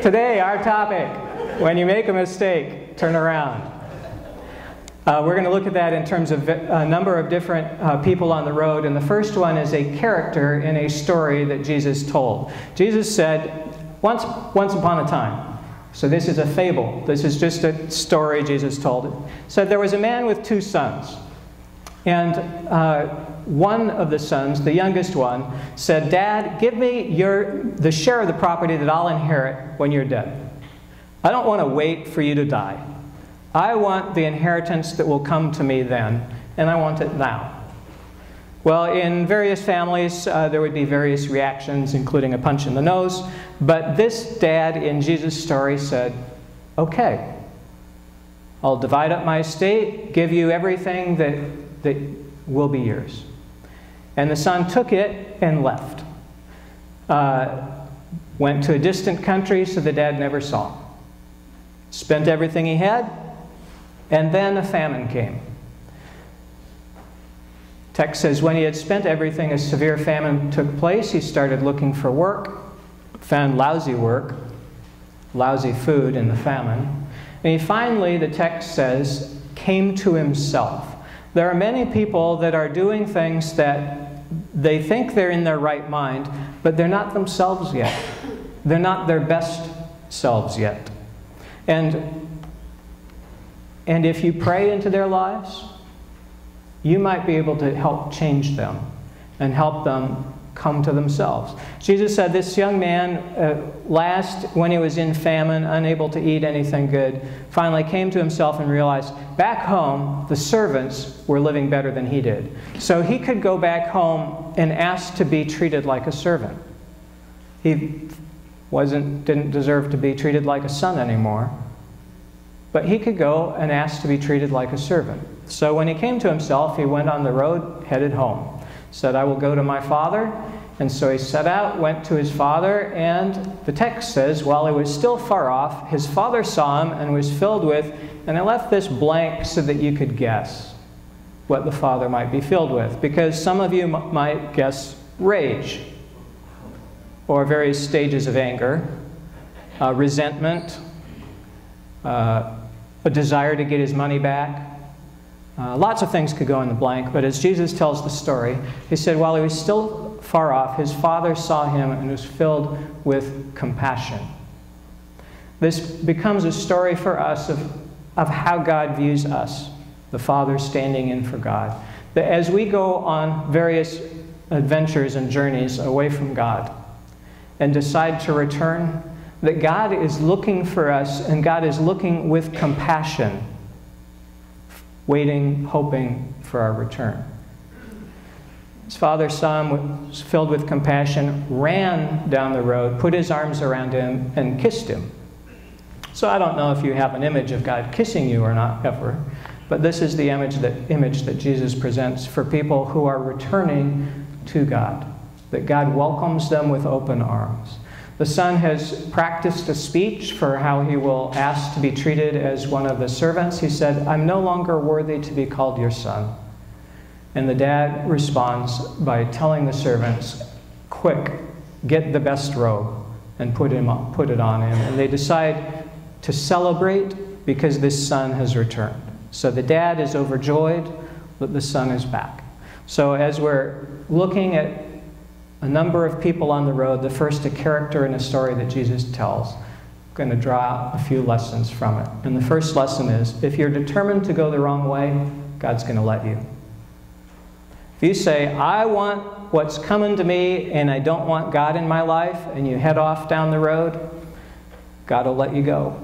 Today, our topic, when you make a mistake, turn around. We're going to look at that in terms of a number of different people on the road. And the first one is a character in a story that Jesus told. Jesus said, once upon a time. So this is a fable. This is just a story Jesus told. Said there was a man with 2 sons. And one of the sons, the youngest one, said, "Dad, give me the share of the property that I'll inherit when you're dead. I don't want to wait for you to die. I want the inheritance that will come to me then, and I want it now." Well, in various families, there would be various reactions, including a punch in the nose. But this dad in Jesus' story said, "Okay, I'll divide up my estate, give you everything that will be yours." And the son took it and left. Went to a distant country so the dad never saw him. Spent everything he had, and then a famine came. Text says when he had spent everything, a severe famine took place. He started looking for work, found lousy work, lousy food in the famine. And he finally, the text says, came to himself. There are many people that are doing things that they think they're in their right mind, but they're not themselves yet. They're not their best selves yet. And if you pray into their lives, you might be able to help change them and help them come to themselves. Jesus said this young man, when he was in famine, unable to eat anything good, finally came to himself and realized back home, the servants were living better than he did. So he could go back home and ask to be treated like a servant. He didn't deserve to be treated like a son anymore. But he could go and ask to be treated like a servant. So when he came to himself, he went on the road, headed home. Said, "I will go to my father." And so he set out, went to his father, and the text says, while he was still far off, his father saw him and was filled with, and I left this blank so that you could guess what the father might be filled with. Because some of you might guess rage, or various stages of anger, resentment, a desire to get his money back. Lots of things could go in the blank, but as Jesus tells the story, he said while he was still far off, his father saw him and was filled with compassion. This becomes a story for us of how God views us, the Father standing in for God. That as we go on various adventures and journeys away from God and decide to return, that God is looking for us, and God is looking with compassion, waiting, hoping for our return. His father saw him, was filled with compassion, ran down the road, put his arms around him, and kissed him. So I don't know if you have an image of God kissing you or not ever, but this is the image that Jesus presents for people who are returning to God, that God welcomes them with open arms. The son has practiced a speech for how he will ask to be treated as one of the servants. He said, "I'm no longer worthy to be called your son." And the dad responds by telling the servants, "Quick, get the best robe and put it on him." And they decide to celebrate because this son has returned. So the dad is overjoyed that the son is back. So as we're looking at a number of people on the road, the first a character in a story that Jesus tells, I'm going to draw out a few lessons from it. And the first lesson is, if you're determined to go the wrong way, God's going to let you. If you say, "I want what's coming to me and I don't want God in my life," and you head off down the road, God will let you go.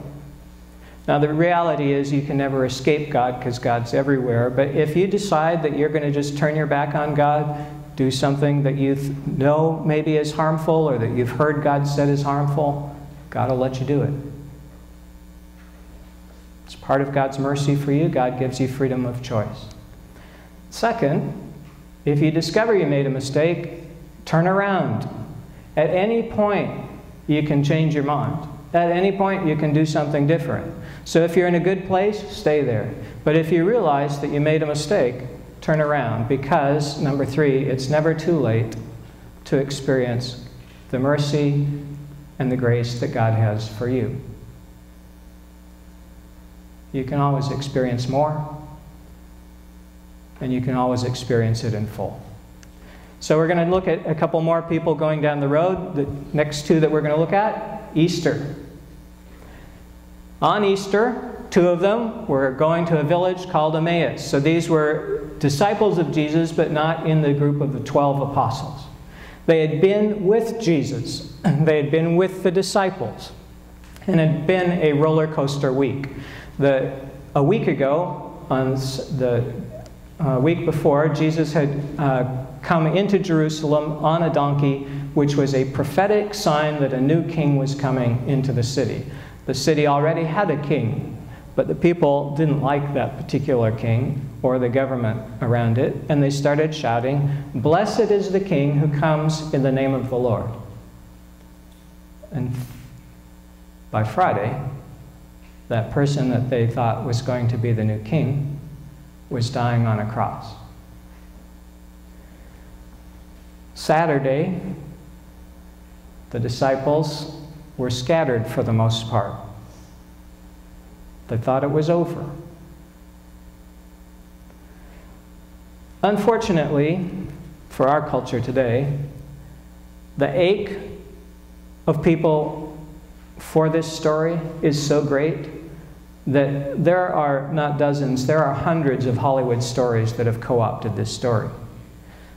Now the reality is you can never escape God because God's everywhere. But if you decide that you're going to just turn your back on God, do something that you know maybe is harmful or that you've heard God said is harmful, God will let you do it. It's part of God's mercy for you. God gives you freedom of choice. Second, if you discover you made a mistake, turn around. At any point, you can change your mind. At any point, you can do something different. So if you're in a good place, stay there. But if you realize that you made a mistake, turn around, because, number 3, it's never too late to experience the mercy and the grace that God has for you. You can always experience more, and you can always experience it in full. So we're going to look at a couple more people going down the road. The next two that we're going to look at, Easter. On Easter, two of them were going to a village called Emmaeus. So these were disciples of Jesus, but not in the group of the 12 apostles. They had been with Jesus. They had been with the disciples. And it had been a roller coaster week. A week ago, on the week before, Jesus had come into Jerusalem on a donkey, which was a prophetic sign that a new king was coming into the city. The city already had a king, but the people didn't like that particular king or the government around it, and they started shouting, "Blessed is the king who comes in the name of the Lord." And by Friday, that person that they thought was going to be the new king was dying on a cross. Saturday, the disciples were scattered for the most part. They thought it was over. Unfortunately, for our culture today, the ache of people for this story is so great that there are not dozens, there are hundreds of Hollywood stories that have co-opted this story.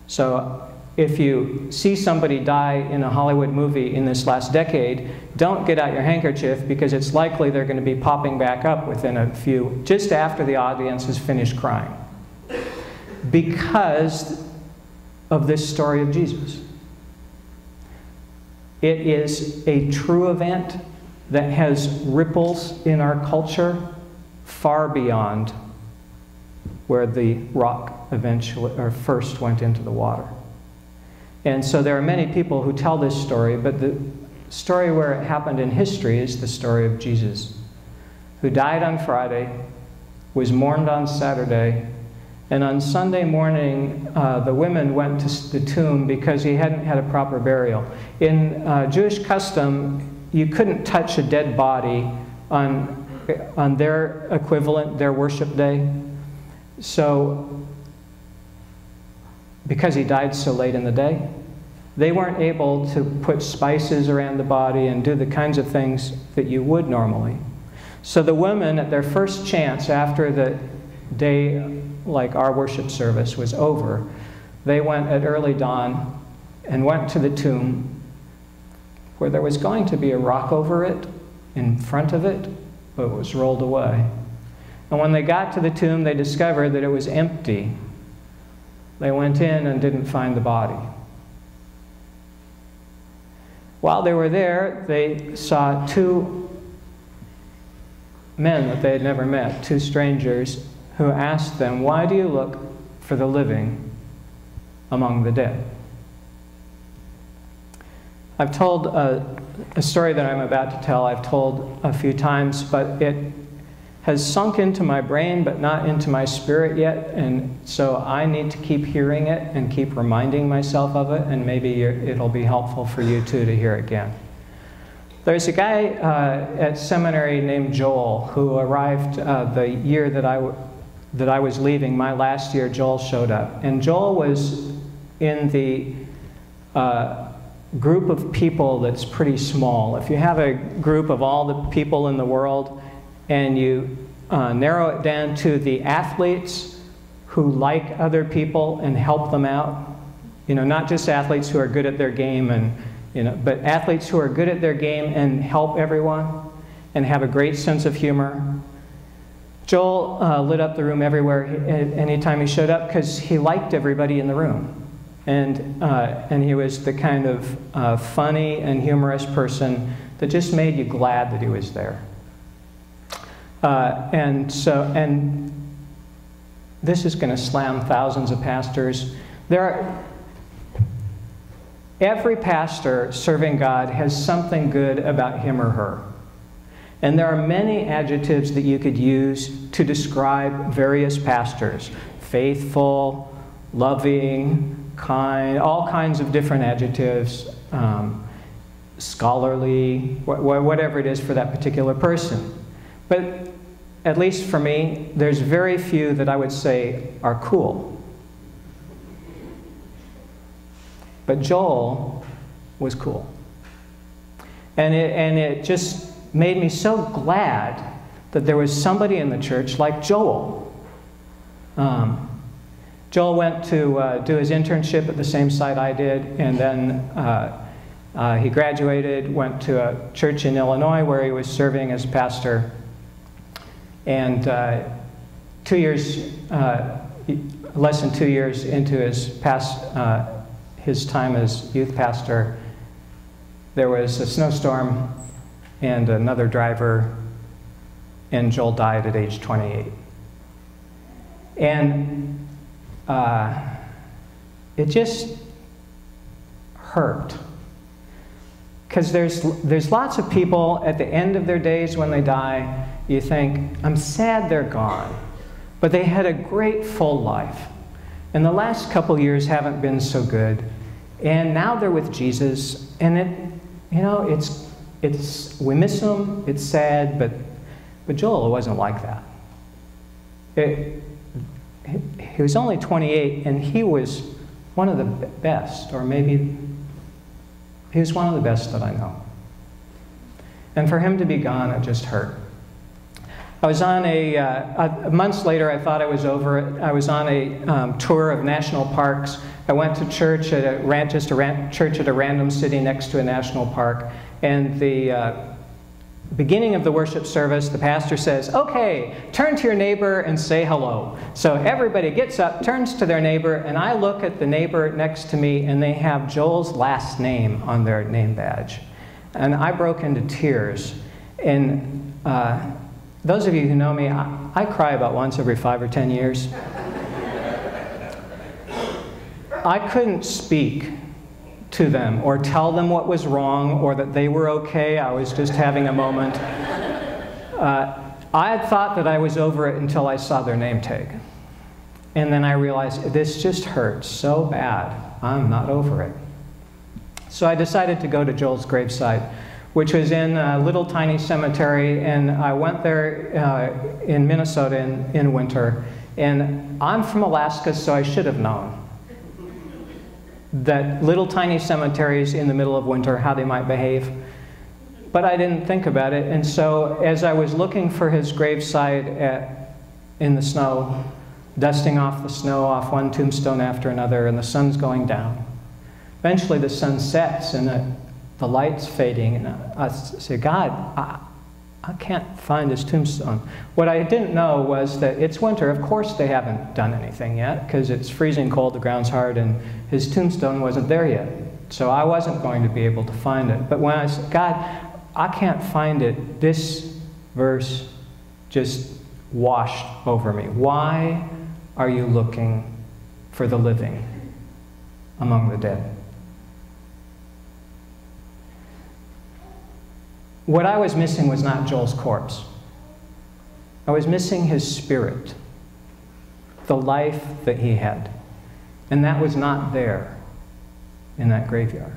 So if you see somebody die in a Hollywood movie in this last decade, don't get out your handkerchief, because it's likely they're going to be popping back up within a few, just after the audience has finished crying, because of this story of Jesus. It is a true event that has ripples in our culture far beyond where the rock eventually, or first went into the water. And so there are many people who tell this story, but the story where it happened in history is the story of Jesus, who died on Friday, was mourned on Saturday, and on Sunday morning, the women went to the tomb because he hadn't had a proper burial. In Jewish custom, you couldn't touch a dead body on their equivalent, their worship day. So, because he died so late in the day, they weren't able to put spices around the body and do the kinds of things that you would normally. So the women, at their first chance after the day, like our worship service, was over, they went at early dawn and went to the tomb, where there was going to be a rock over it, in front of it, but it was rolled away. And when they got to the tomb, they discovered that it was empty. They went in and didn't find the body. While they were there, they saw two men that they had never met, two strangers, who asked them, "Why do you look for the living among the dead?" I've told a story that I'm about to tell, I've told a few times, but it has sunk into my brain but not into my spirit yet, and so I need to keep hearing it and keep reminding myself of it, and maybe it'll be helpful for you too to hear it again. There's a guy at seminary named Joel who arrived the year that I was leaving. My last year, Joel showed up, and Joel was in the group of people that's pretty small. If you have a group of all the people in the world and you narrow it down to the athletes who like other people and help them out, you know, not just athletes who are good at their game, and but athletes who are good at their game and help everyone and have a great sense of humor. Joel lit up the room everywhere anytime he showed up, because he liked everybody in the room. And he was the kind of funny and humorous person that just made you glad that he was there. And this is going to slam thousands of pastors. Every pastor serving God has something good about him or her. And there are many adjectives that you could use to describe various pastors: faithful, loving, kind, all kinds of different adjectives. scholarly, whatever it is for that particular person. But at least for me, there's very few that I would say are cool. But Joel was cool. And it just made me so glad that there was somebody in the church like Joel. Joel went to do his internship at the same site I did, and then he graduated, went to a church in Illinois where he was serving as pastor. And 2 years, less than 2 years into his time as youth pastor, there was a snowstorm and another driver, and Joel died at age 28. And it just hurt. Because there's lots of people at the end of their days when they die, you think, I'm sad they're gone. But they had a great full life. And the last couple years haven't been so good. And now they're with Jesus, and we miss him, it's sad, but Joel wasn't like that. He was only 28, and he was one of the best, or maybe he was one of the best that I know. And for him to be gone, it just hurt. I was on months later, I thought I was over it. I was on a tour of national parks. I went to church at church at a random city next to a national park. And the beginning of the worship service, the pastor says, okay, turn to your neighbor and say hello. So everybody gets up, turns to their neighbor, and I look at the neighbor next to me, and they have Joel's last name on their name badge. And I broke into tears. And those of you who know me, I cry about once every 5 or 10 years. I couldn't speak to them or tell them what was wrong or that they were okay. I was just having a moment. I had thought that I was over it until I saw their name tag. And then I realized, this just hurts so bad. I'm not over it. So I decided to go to Joel's gravesite, which was in a little tiny cemetery, and I went there in Minnesota in winter. And I'm from Alaska, so I should have known that little tiny cemeteries in the middle of winter, how they might behave. But I didn't think about it, and so as I was looking for his gravesite in the snow, dusting off the snow off one tombstone after another, and the sun's going down. Eventually the sun sets, and the light's fading, and I said, God, I can't find his tombstone. What I didn't know was that it's winter. Of course they haven't done anything yet, because it's freezing cold, the ground's hard, and his tombstone wasn't there yet. So I wasn't going to be able to find it. But when I said, God, I can't find it, this verse just washed over me. Why are you looking for the living among the dead? What I was missing was not Joel's corpse. I was missing his spirit, the life that he had. And that was not there in that graveyard.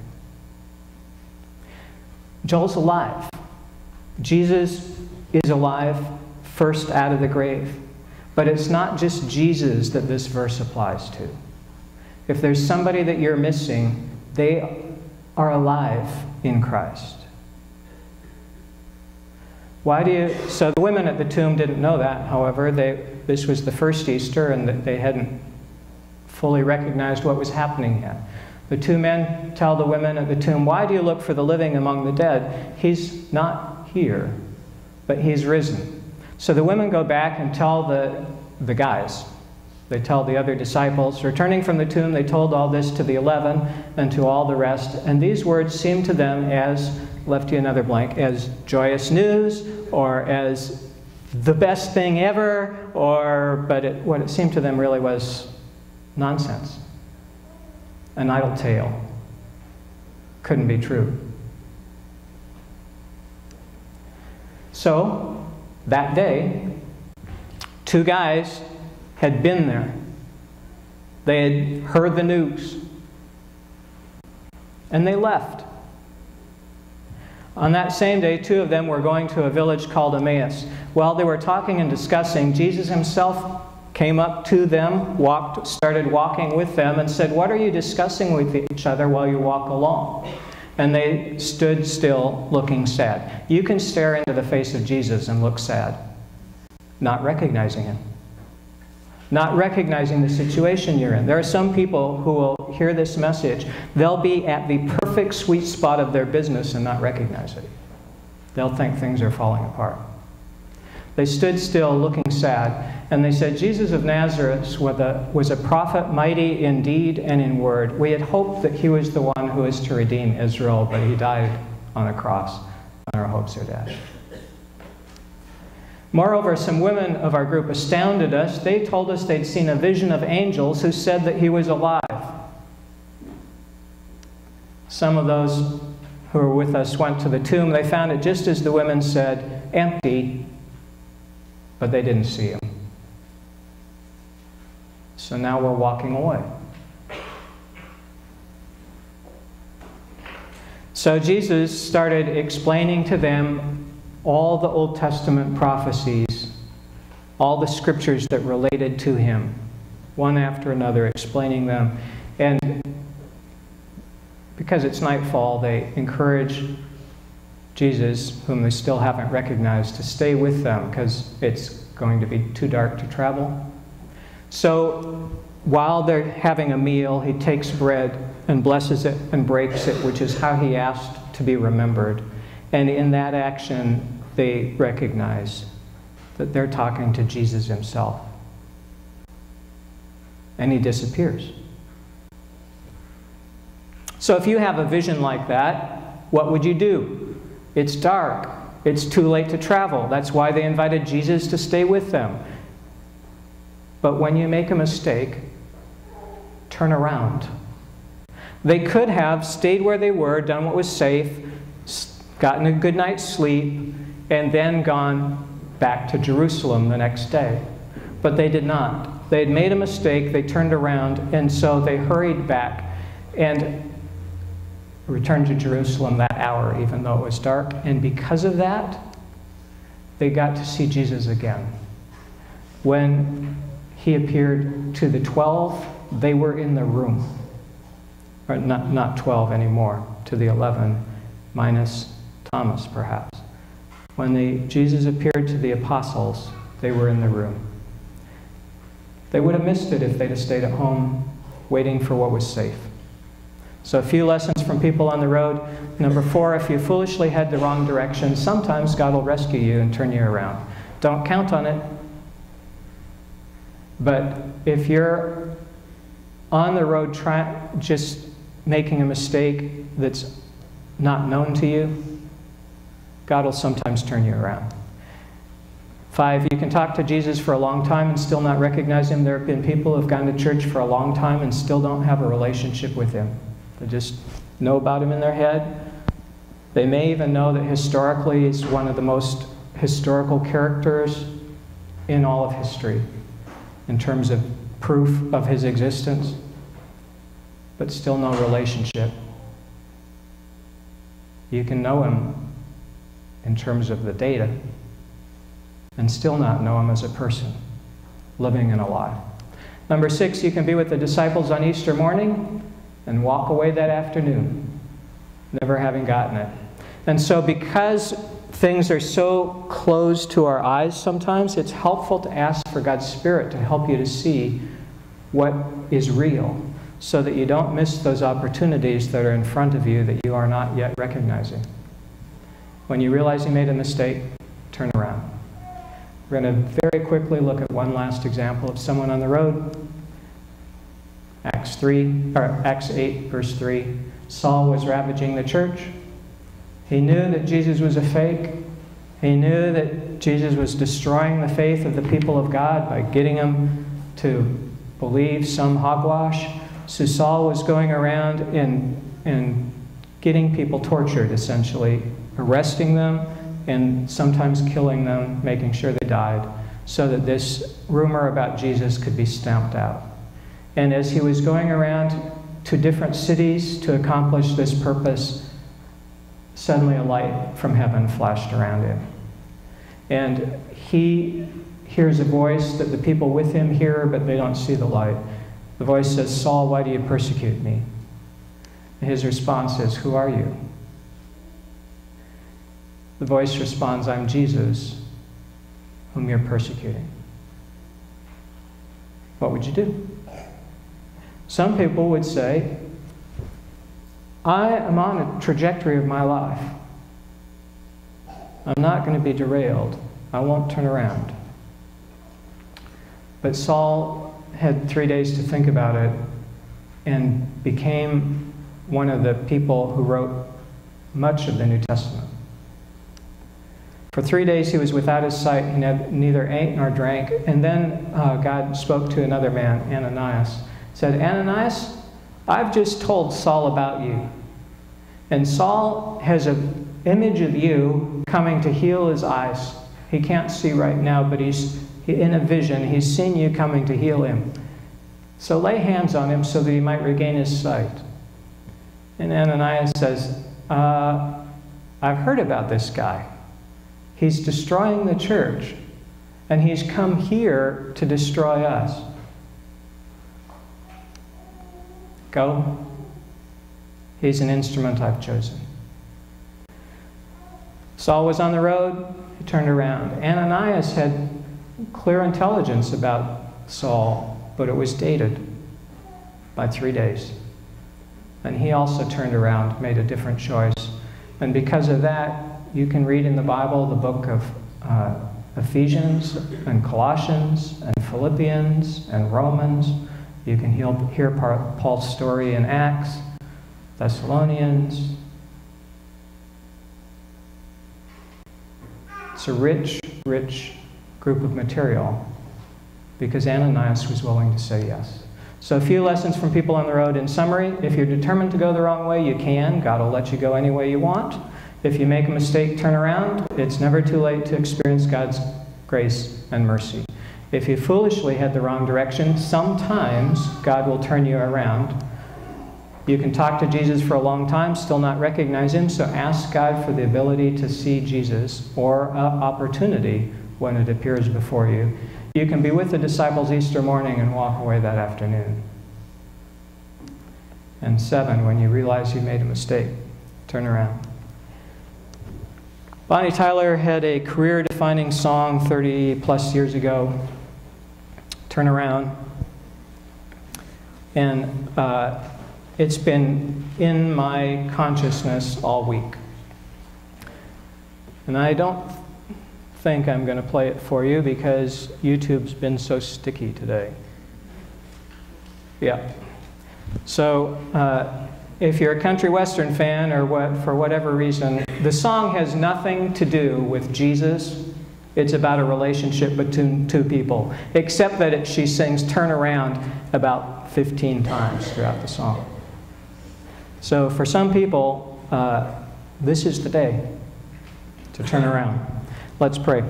Joel's alive. Jesus is alive first out of the grave. But it's not just Jesus that this verse applies to. If there's somebody that you're missing, they are alive in Christ. So the women at the tomb didn't know that, however. This was the first Easter, and they hadn't fully recognized what was happening yet. The two men tell the women at the tomb, why do you look for the living among the dead? He's not here, but he's risen. So the women go back and tell the guys. They tell the other disciples. Returning from the tomb, they told all this to the 11 and to all the rest. And these words seemed to them as, left you another blank, as joyous news, or as the best thing ever, but what it seemed to them really was nonsense. An idle tale. Couldn't be true. So, that day, two guys had been there. They had heard the news. And they left. On that same day, two of them were going to a village called Emmaeus. While they were talking and discussing, Jesus himself came up to them, started walking with them, and said, "What are you discussing with each other while you walk along?" And they stood still, looking sad. You can stare into the face of Jesus and look sad, not recognizing him, not recognizing the situation you're in. There are some people who will hear this message. They'll be at the perfect sweet spot of their business and not recognize it. They'll think things are falling apart. They stood still, looking sad, and they said, "Jesus of Nazareth was a prophet, mighty in deed and in word. We had hoped that he was the one who was to redeem Israel, but he died on a cross, and our hopes are dashed." Moreover, some women of our group astounded us. They told us they'd seen a vision of angels who said that he was alive. Some of those who were with us went to the tomb. They found it just as the women said, empty, but they didn't see him. So now we're walking away. So Jesus started explaining to them all the Old Testament prophecies, all the scriptures that related to him, one after another, explaining them. And because it's nightfall, they encourage Jesus, whom they still haven't recognized, to stay with them because it's going to be too dark to travel. So while they're having a meal, he takes bread and blesses it and breaks it, which is how he asked to be remembered. And in that action, they recognize that they're talking to Jesus himself. And he disappears. So if you have a vision like that, what would you do? It's dark. It's too late to travel. That's why they invited Jesus to stay with them. But when you make a mistake, turn around. They could have stayed where they were, done what was safe, gotten a good night's sleep, and then gone back to Jerusalem the next day. But they did not. They had made a mistake, they turned around, and so they hurried back and returned to Jerusalem that hour, even though it was dark. And because of that, they got to see Jesus again. When he appeared to the 12, they were in the room. Or not 12 anymore, to the 11, minus Thomas, perhaps. When Jesus appeared to the apostles, they were in the room. They would have missed it if they'd have stayed at home waiting for what was safe. So a few lessons from people on the road. Number 4, if you foolishly head the wrong direction, sometimes God will rescue you and turn you around. Don't count on it. But if you're on the road just making a mistake that's not known to you, God will sometimes turn you around. 5, you can talk to Jesus for a long time and still not recognize him. There have been people who have gone to church for a long time and still don't have a relationship with him. They just know about him in their head. They may even know that historically he's one of the most historical characters in all of history in terms of proof of his existence, but still no relationship. You can know him in terms of the data and still not know him as a person, living and alive. Number 6, you can be with the disciples on Easter morning and walk away that afternoon, never having gotten it. And so because things are so closed to our eyes sometimes, it's helpful to ask for God's Spirit to help you to see what is real, so that you don't miss those opportunities that are in front of you that you are not yet recognizing. When you realize you made a mistake, turn around. We're going to very quickly look at one last example of someone on the road. Acts 8, verse 3. Saul was ravaging the church. He knew that Jesus was a fake. He knew that Jesus was destroying the faith of the people of God by getting them to believe some hogwash. So Saul was going around and getting people tortured, essentially, arresting them and sometimes killing them, making sure they died, so that this rumor about Jesus could be stamped out. And as he was going around to different cities to accomplish this purpose, suddenly a light from heaven flashed around him. And he hears a voice that the people with him hear, but they don't see the light. The voice says, "Saul, why do you persecute me?" And his response is, "Who are you?" The voice responds, "I'm Jesus, whom you're persecuting." What would you do? Some people would say, I am on a trajectory of my life. I'm not going to be derailed. I won't turn around. But Saul had 3 days to think about it and became one of the people who wrote much of the New Testament. For 3 days he was without his sight. He neither ate nor drank. And then God spoke to another man, Ananias. Said, "Ananias, I've just told Saul about you. And Saul has an image of you coming to heal his eyes. He can't see right now, but he's in a vision. He's seen you coming to heal him. So lay hands on him so that he might regain his sight." And Ananias says, I've heard about this guy. He's destroying the church, and he's come here to destroy us. Go. He's an instrument I've chosen. Saul was on the road. He turned around. Ananias had clear intelligence about Saul, but it was dated by 3 days. And he also turned around, made a different choice. And because of that, you can read in the Bible the book of Ephesians and Colossians and Philippians and Romans. You can hear Paul's story in Acts, Thessalonians. It's a rich, rich group of material because Ananias was willing to say yes. So a few lessons from people on the road. In summary, if you're determined to go the wrong way, you can. God will let you go any way you want. If you make a mistake, turn around. It's never too late to experience God's grace and mercy. If you foolishly head the wrong direction, sometimes God will turn you around. You can talk to Jesus for a long time, still not recognize him, so ask God for the ability to see Jesus or an opportunity when it appears before you. You can be with the disciples Easter morning and walk away that afternoon. And 7, when you realize you made a mistake, turn around. Bonnie Tyler had a career-defining song 30-plus years ago, Turn Around. And it's been in my consciousness all week. And I don't think I'm going to play it for you because YouTube's been so sticky today. Yeah. So if you're a country western fan or for whatever reason, the song has nothing to do with Jesus. It's about a relationship between two people, except that she sings "Turn Around" about 15 times throughout the song. So for some people, this is the day to turn around. Let's pray.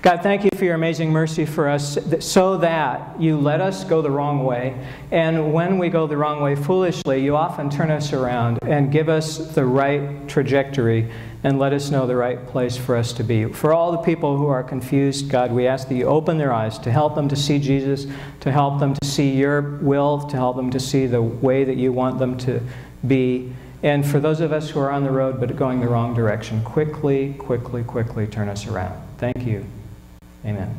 God, thank you for your amazing mercy for us so that you let us go the wrong way. And when we go the wrong way foolishly, you often turn us around and give us the right trajectory and let us know the right place for us to be. For all the people who are confused, God, we ask that you open their eyes to help them to see Jesus, to help them to see your will, to help them to see the way that you want them to be. And for those of us who are on the road but going the wrong direction, quickly, quickly, quickly turn us around. Thank you. Amen.